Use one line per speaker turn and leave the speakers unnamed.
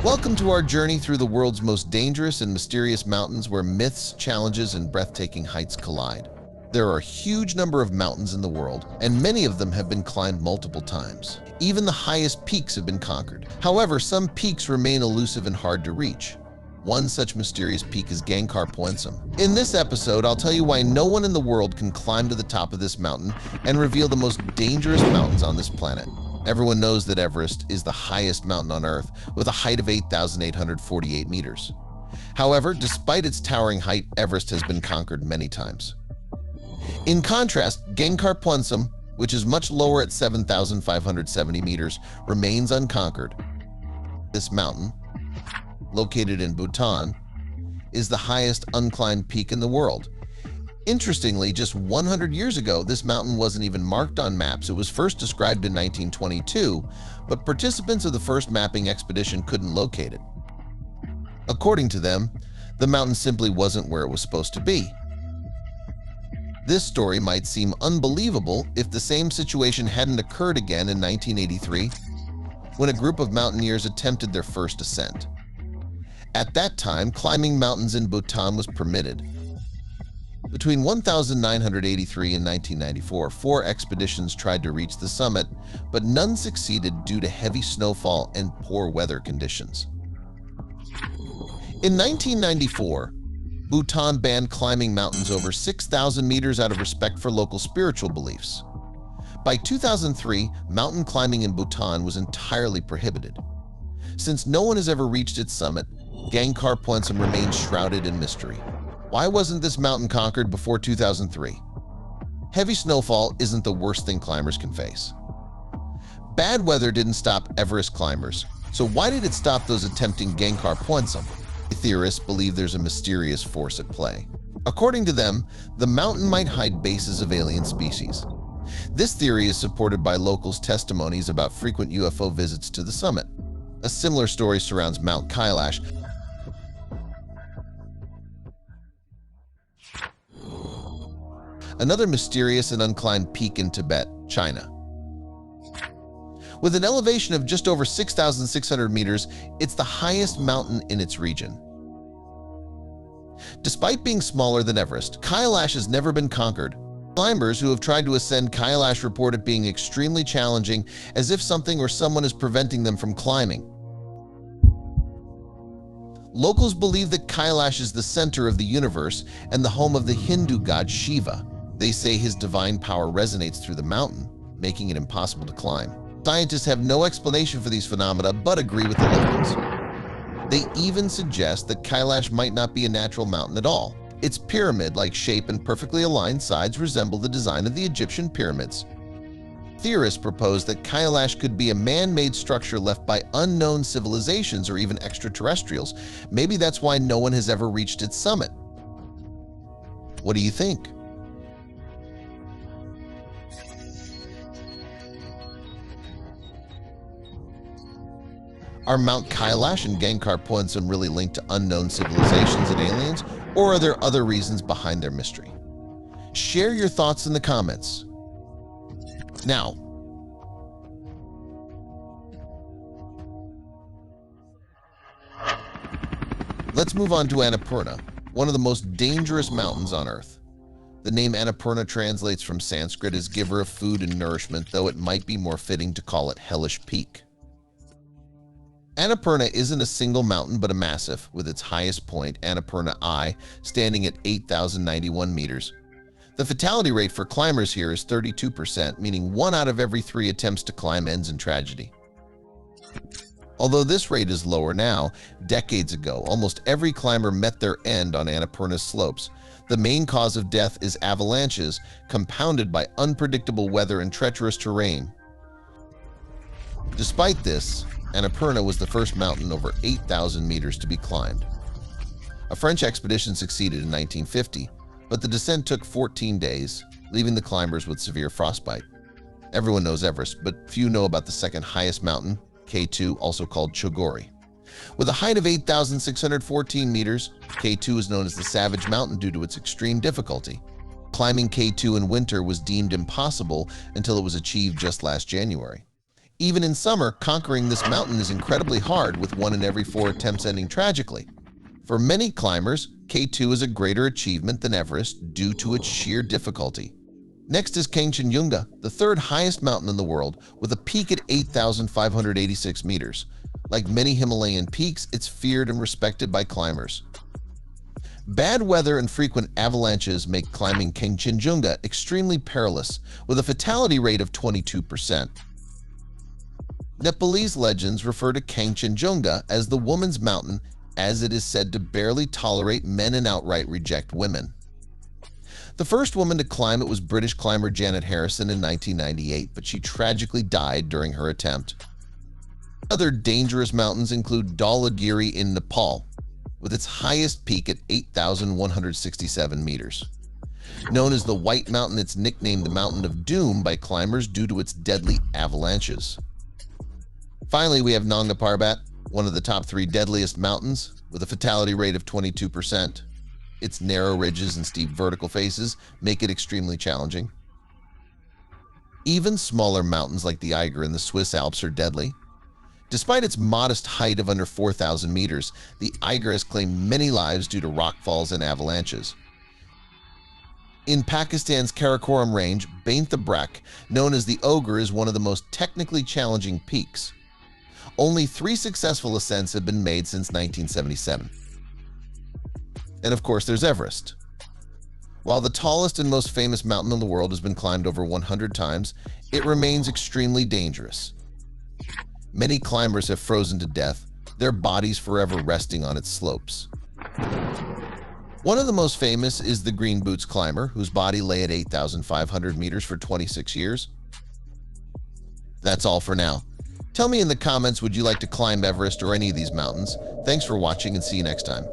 Welcome to our journey through the world's most dangerous and mysterious mountains where myths, challenges, and breathtaking heights collide. There are a huge number of mountains in the world, and many of them have been climbed multiple times. Even the highest peaks have been conquered. However, some peaks remain elusive and hard to reach. One such mysterious peak is Gangkhar Puensum. In this episode, I'll tell you why no one in the world can climb to the top of this mountain and reveal the most dangerous mountains on this planet. Everyone knows that Everest is the highest mountain on Earth with a height of 8,848 meters. However, despite its towering height, Everest has been conquered many times. In contrast, Gangkhar Puensum, which is much lower at 7,570 meters, remains unconquered. This mountain, located in Bhutan, is the highest unclimbed peak in the world. Interestingly, just 100 years ago, this mountain wasn't even marked on maps. It was first described in 1922, but participants of the first mapping expedition couldn't locate it. According to them, the mountain simply wasn't where it was supposed to be. This story might seem unbelievable if the same situation hadn't occurred again in 1983, when a group of mountaineers attempted their first ascent. At that time, climbing mountains in Bhutan was permitted. Between 1983 and 1994, 4 expeditions tried to reach the summit, but none succeeded due to heavy snowfall and poor weather conditions. In 1994, Bhutan banned climbing mountains over 6,000 meters out of respect for local spiritual beliefs. By 2003, mountain climbing in Bhutan was entirely prohibited. Since no one has ever reached its summit, Gangkhar Puensum remains shrouded in mystery. Why wasn't this mountain conquered before 2003? Heavy snowfall isn't the worst thing climbers can face. Bad weather didn't stop Everest climbers, so why did it stop those attempting Gangkhar Puensum? Theorists believe there's a mysterious force at play. According to them, the mountain might hide bases of alien species. This theory is supported by locals' testimonies about frequent UFO visits to the summit. A similar story surrounds Mount Kailash. Another mysterious and unclimbed peak in Tibet, China. With an elevation of just over 6,600 meters, it's the highest mountain in its region. Despite being smaller than Everest, Kailash has never been conquered. Climbers who have tried to ascend Kailash report it being extremely challenging, as if something or someone is preventing them from climbing. Locals believe that Kailash is the center of the universe and the home of the Hindu god Shiva. They say his divine power resonates through the mountain, making it impossible to climb. Scientists have no explanation for these phenomena, but agree with the locals. They even suggest that Kailash might not be a natural mountain at all. Its pyramid-like shape and perfectly aligned sides resemble the design of the Egyptian pyramids. Theorists propose that Kailash could be a man-made structure left by unknown civilizations or even extraterrestrials. Maybe that's why no one has ever reached its summit. What do you think? Are Mount Kailash and Gangkhar Puensum really linked to unknown civilizations and aliens, or are there other reasons behind their mystery? Share your thoughts in the comments. Now, let's move on to Annapurna, one of the most dangerous mountains on Earth. The name Annapurna translates from Sanskrit as giver of food and nourishment, though it might be more fitting to call it Hellish Peak. Annapurna isn't a single mountain but a massif, with its highest point, Annapurna I, standing at 8,091 meters. The fatality rate for climbers here is 32%, meaning 1 out of every 3 attempts to climb ends in tragedy. Although this rate is lower now, decades ago, almost every climber met their end on Annapurna's slopes. The main cause of death is avalanches, compounded by unpredictable weather and treacherous terrain. Despite this, Annapurna was the first mountain over 8,000 meters to be climbed. A French expedition succeeded in 1950, but the descent took 14 days, leaving the climbers with severe frostbite. Everyone knows Everest, but few know about the second highest mountain, K2, also called Chogori. With a height of 8,614 meters, K2 is known as the Savage Mountain due to its extreme difficulty. Climbing K2 in winter was deemed impossible until it was achieved just last January. Even in summer, conquering this mountain is incredibly hard, with 1 in every 4 attempts ending tragically. For many climbers, K2 is a greater achievement than Everest due to its sheer difficulty. Next is Kangchenjunga, the third highest mountain in the world, with a peak at 8,586 meters. Like many Himalayan peaks, it's feared and respected by climbers. Bad weather and frequent avalanches make climbing Kangchenjunga extremely perilous, with a fatality rate of 22%. Nepalese legends refer to Kangchenjunga as the woman's mountain, as it is said to barely tolerate men and outright reject women. The first woman to climb it was British climber Janet Harrison in 1998, but she tragically died during her attempt. Other dangerous mountains include Dhaulagiri in Nepal, with its highest peak at 8,167 meters. Known as the White Mountain, it's nicknamed the Mountain of Doom by climbers due to its deadly avalanches. Finally, we have Nanga Parbat, one of the top 3 deadliest mountains, with a fatality rate of 22%. Its narrow ridges and steep vertical faces make it extremely challenging. Even smaller mountains like the Eiger in the Swiss Alps are deadly. Despite its modest height of under 4,000 meters, the Eiger has claimed many lives due to rockfalls and avalanches. In Pakistan's Karakoram range, Baintha Brak, known as the Ogre, is one of the most technically challenging peaks. Only 3 successful ascents have been made since 1977. And of course, there's Everest. While the tallest and most famous mountain in the world has been climbed over 100 times, it remains extremely dangerous. Many climbers have frozen to death, their bodies forever resting on its slopes. One of the most famous is the Green Boots climber, whose body lay at 8,500 meters for 26 years. That's all for now. Tell me in the comments, would you like to climb Everest or any of these mountains? Thanks for watching and see you next time.